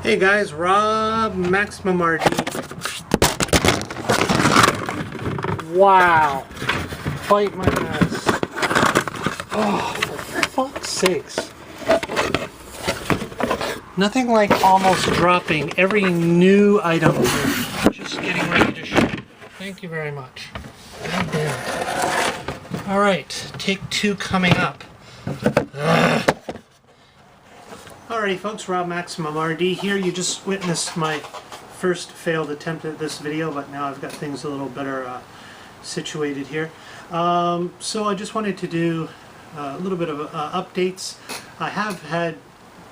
Hey guys, Rob, MaximumRD. Wow. Bite my ass. Oh, for fuck's sakes. Nothing like almost dropping every new item here. Just getting ready to ship. Thank you very much. Alright, take two coming up. Alrighty folks, Rob MaximumRD here. You just witnessed my first failed attempt at this video, but now I've got things a little better situated here. So I just wanted to do a little bit of updates. I have had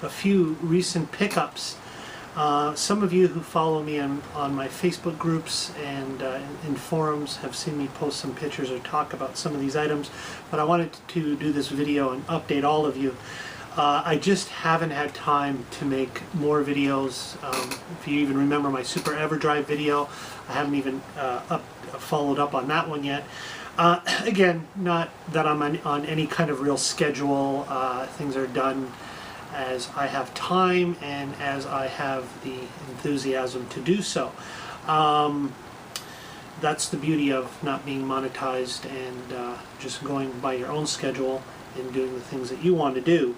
a few recent pickups. Some of you who follow me on my Facebook groups and in forums have seen me post some pictures or talk about some of these items, but I wanted to do this video and update all of you. I just haven't had time to make more videos. If you even remember my Super Everdrive video, I haven't even followed up on that one yet. Again, not that I'm on any kind of real schedule. Things are done as I have time and as I have the enthusiasm to do so. That's the beauty of not being monetized and just going by your own schedule and doing the things that you want to do.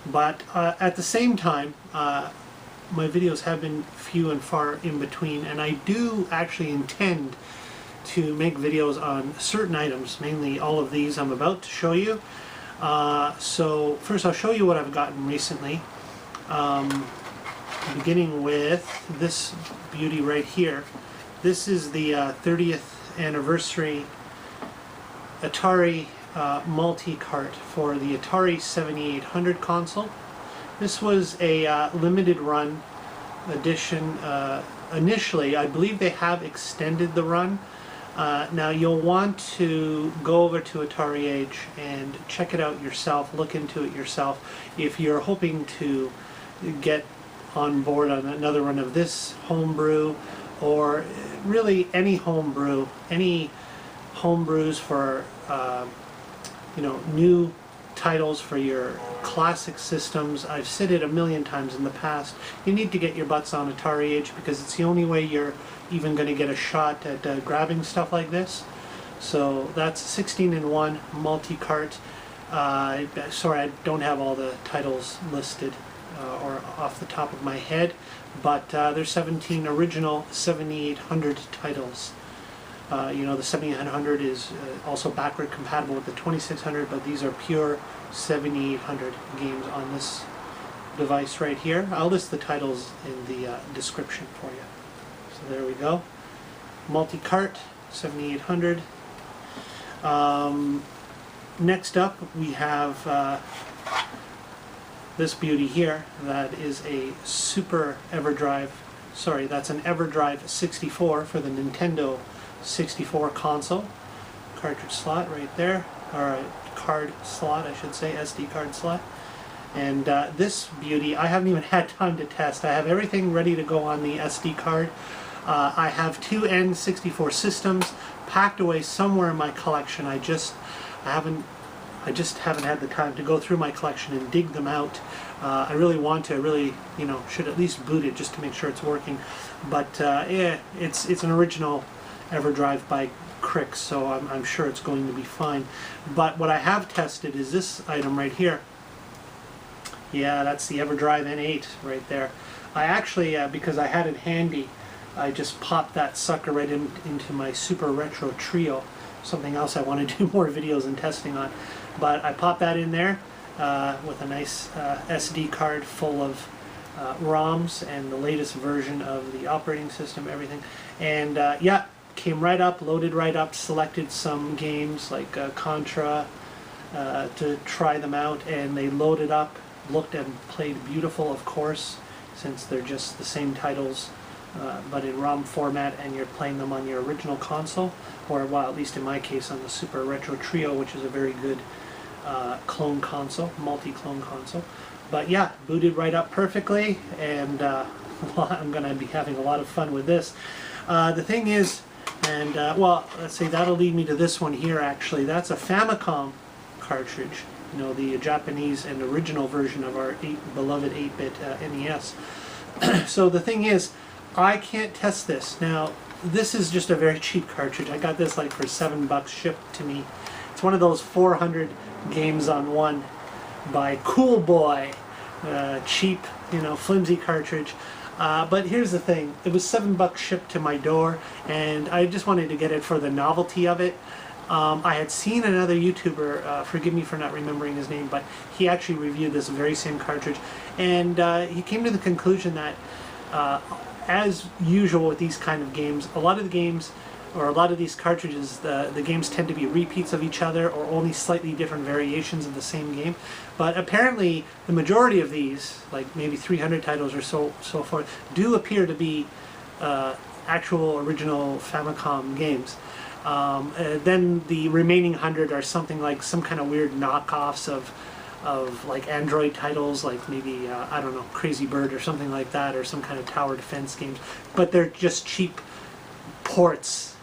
But at the same time, my videos have been few and far in between, and I do actually intend to make videos on certain items, mainly all of these I'm about to show you. So first I'll show you what I've gotten recently, beginning with this beauty right here. This is the 30th anniversary Atari Multicart for the Atari 7800 console. This was a limited run edition. Initially, I believe they have extended the run. Now you'll want to go over to Atari Age and check it out yourself, look into it yourself. If you're hoping to get on board on another run of this homebrew, or really any homebrew, any homebrews for you know, new titles for your classic systems. I've said it a million times in the past. You need to get your butts on Atari Age because it's the only way you're even going to get a shot at grabbing stuff like this. So that's 16-in-1 Multicart. Sorry, I don't have all the titles listed or off the top of my head, but there's 17 original 7800 titles. You know, the 7800 is also backward compatible with the 2600, but these are pure 7800 games on this device right here. I'll list the titles in the description for you. So there we go. Multicart 7800. Next up we have this beauty here. That is a Super Everdrive. Sorry, that's an Everdrive 64 for the Nintendo 64 console. Cartridge slot right there, or a card slot I should say, SD card slot. And this beauty I haven't even had time to test. I have everything ready to go on the SD card. I have two N64 systems packed away somewhere in my collection. I just haven't had the time to go through my collection and dig them out. I really want to, you know, should at least boot it just to make sure it's working. But yeah, it's an original Everdrive by Krikzz, so I'm sure it's going to be fine. But what I have tested is this item right here. Yeah, that's the Everdrive N8 right there. I actually, because I had it handy, I just popped that sucker right into my Super Retro Trio, something else I want to do more videos and testing on. But I popped that in there with a nice SD card full of ROMs and the latest version of the operating system, everything. And yeah, came right up, loaded right up, selected some games like Contra to try them out, and they loaded up, looked and played beautiful, of course, since they're just the same titles but in ROM format, and you're playing them on your original console, or well, at least in my case on the Super Retro Trio, which is a very good clone console, multi-clone console. But yeah, booted right up perfectly, and I'm going to be having a lot of fun with this. The thing is, and well, let's see, that'll lead me to this one here actually. That's a Famicom cartridge, you know, the Japanese and original version of our beloved 8-bit NES. So the thing is, I can't test this. Now, this is just a very cheap cartridge. I got this like for $7 shipped to me. It's one of those 400 games on one by Cool Boy. Cheap, you know, flimsy cartridge. But here's the thing, it was $7 shipped to my door, and I just wanted to get it for the novelty of it. I had seen another YouTuber, forgive me for not remembering his name, but he actually reviewed this very same cartridge, and he came to the conclusion that, as usual with these kind of games, a lot of the games, or a lot of these cartridges, the games tend to be repeats of each other, or only slightly different variations of the same game. But apparently, the majority of these, like maybe 300 titles or so forth, do appear to be actual original Famicom games. Then the remaining 100 are something like some kind of weird knockoffs of like Android titles, like maybe I don't know, Crazy Bird or something like that, or some kind of tower defense games. But they're just cheap ports,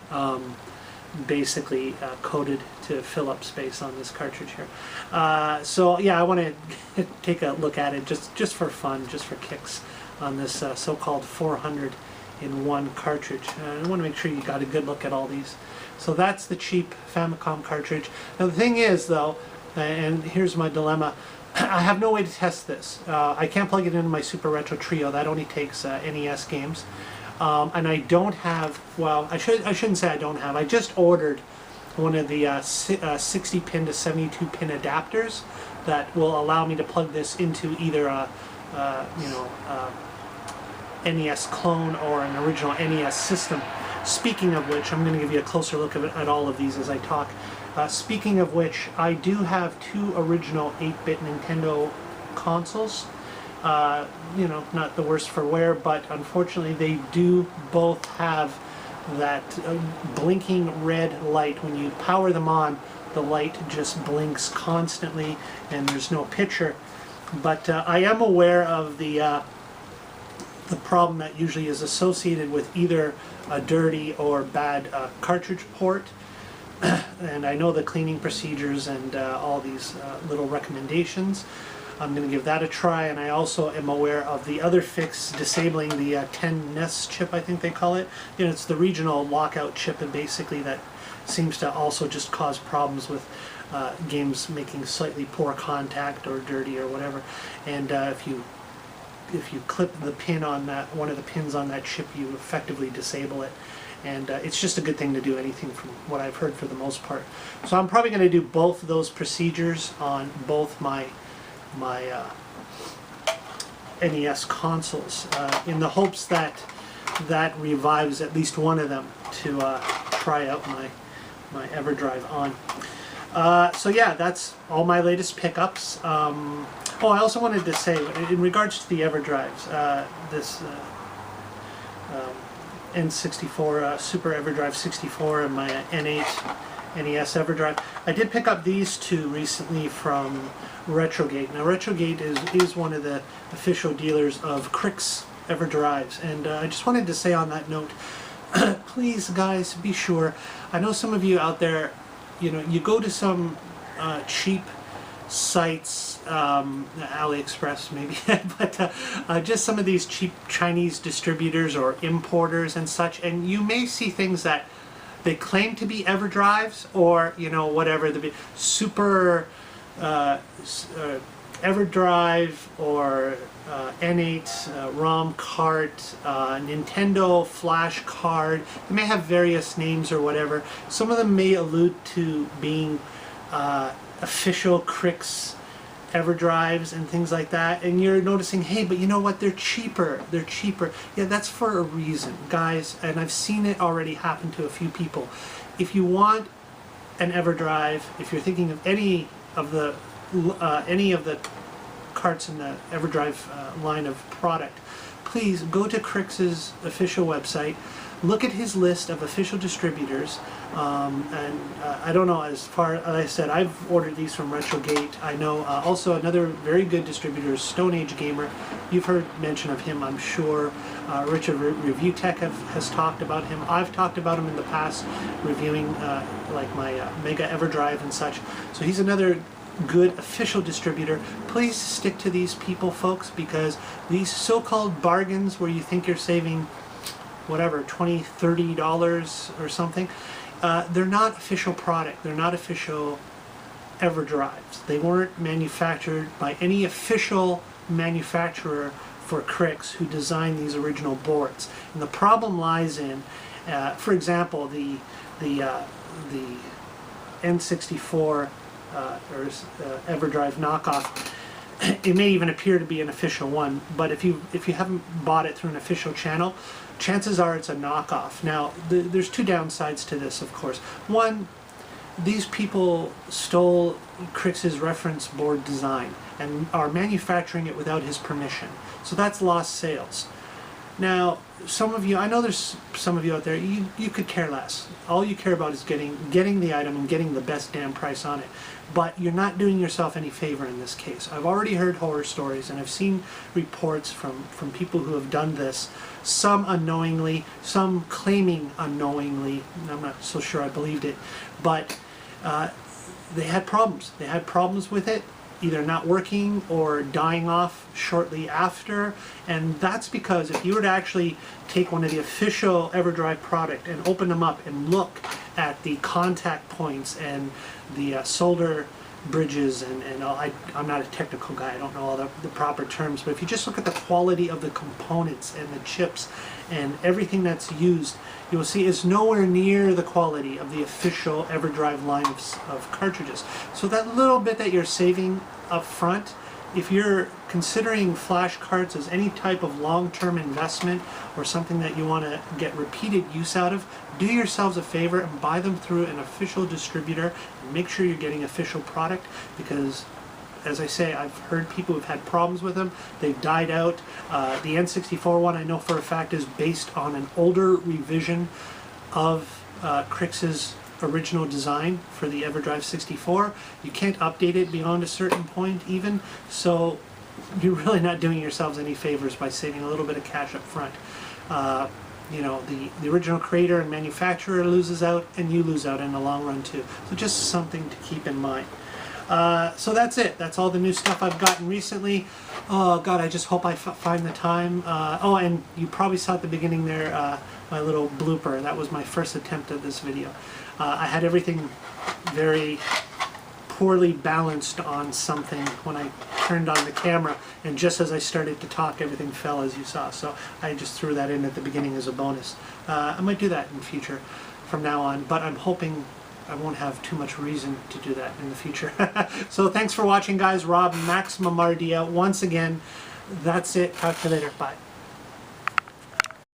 basically coded to fill up space on this cartridge here. So yeah, I want to take a look at it just for fun, just for kicks, on this so-called 400 in one cartridge. I want to make sure you got a good look at all these. So that's the cheap Famicom cartridge. Now the thing is though, and here's my dilemma, I have no way to test this. I can't plug it into my Super Retro Trio. That only takes NES games. And I don't have, well, I shouldn't say I don't have. I just ordered one of the 60 pin to 72 pin adapters that will allow me to plug this into either a NES clone or an original NES system. Speaking of which, I'm going to give you a closer look at all of these as I talk. Speaking of which, I do have two original 8-bit Nintendo consoles. You know, not the worst for wear, but unfortunately they do both have that blinking red light. When you power them on, the light just blinks constantly and there's no picture. But I am aware of the problem that usually is associated with either a dirty or bad cartridge port. And I know the cleaning procedures and all these little recommendations. I'm going to give that a try, and I also am aware of the other fix disabling the 10 NES chip, I think they call it. You know, it's the regional lockout chip, and basically that seems to also just cause problems with games making slightly poor contact or dirty or whatever. And if you clip the pin on that, one of the pins on that chip, you effectively disable it. And it's just a good thing to do, anything from what I've heard for the most part. So I'm probably going to do both of those procedures on both my NES consoles, in the hopes that that revives at least one of them to try out my Everdrive on. So yeah, that's all my latest pickups. Oh, I also wanted to say, in regards to the Everdrives, this N64 Super Everdrive 64 and my N8 NES Everdrive, I did pick up these two recently from Retrogate. Now Retrogate is one of the official dealers of Krikzz Everdrives, and I just wanted to say on that note, please guys, be sure, I know some of you out there, you know, you go to some cheap sites, AliExpress maybe, but just some of these cheap Chinese distributors or importers and such, and you may see things that they claim to be Everdrives, or you know, whatever, the Super Everdrive or N8 ROM cart, Nintendo Flash card. They may have various names or whatever. Some of them may allude to being official Krikzz Everdrives and things like that, and you're noticing, hey, but you know what, they're cheaper. Yeah, that's for a reason, guys, and I've seen it already happen to a few people. If you want an Everdrive, if you're thinking of any of the carts in the Everdrive line of product, please go to Krikzz's official website, look at his list of official distributors, and I don't know, as far as I said, I've ordered these from Retrogate. I know also another very good distributor is Stone Age Gamer. You've heard mention of him, I'm sure. Richard Review Tech has talked about him. I've talked about him in the past, reviewing like my Mega Everdrive and such. So he's another good official distributor. Please stick to these people, folks, because these so-called bargains where you think you're saving whatever, $20, $30 or something, they're not official product. They're not official Everdrives. They weren't manufactured by any official manufacturer for Krikzz who designed these original boards. And the problem lies in, for example, the N64 or Everdrive knockoff. It may even appear to be an official one, but if you haven't bought it through an official channel, chances are it's a knockoff. Now, there's two downsides to this, of course. One, these people stole Kriksz's reference board design and are manufacturing it without his permission. So that's lost sales. Now, some of you, I know there's some of you out there, you could care less. All you care about is getting the item and getting the best damn price on it. But you're not doing yourself any favor in this case. I've already heard horror stories, and I've seen reports from people who have done this, some unknowingly, some claiming unknowingly. I'm not so sure I believed it, but they had problems. They had problems with it, either not working or dying off shortly after, and that's because if you were to actually take one of the official Everdrive product and open them up and look at the contact points and the solder bridges and all, I'm not a technical guy, I don't know all the proper terms, but if you just look at the quality of the components and the chips and everything that's used, you'll see it's nowhere near the quality of the official Everdrive line of cartridges. So that little bit that you're saving up front, if you're considering flashcarts as any type of long-term investment or something that you want to get repeated use out of, do yourselves a favor and buy them through an official distributor and make sure you're getting official product, because as I say, I've heard people who've had problems with them. They've died out. The N64 one, I know for a fact, is based on an older revision of Kriksz's original design for the Everdrive 64. You can't update it beyond a certain point even, so you're really not doing yourselves any favors by saving a little bit of cash up front. You know, the original creator and manufacturer loses out, and you lose out in the long run too. So just something to keep in mind. So that's it. That's all the new stuff I've gotten recently. Oh God, I just hope I find the time. Oh, and you probably saw at the beginning there my little blooper. That was my first attempt at this video. I had everything very poorly balanced on something when I turned on the camera, and just as I started to talk, everything fell, as you saw. So I just threw that in at the beginning as a bonus. I might do that in the future from now on, but I'm hoping I won't have too much reason to do that in the future. So thanks for watching, guys. Rob, MaximumRD out once again. That's it. Talk to you later. Bye.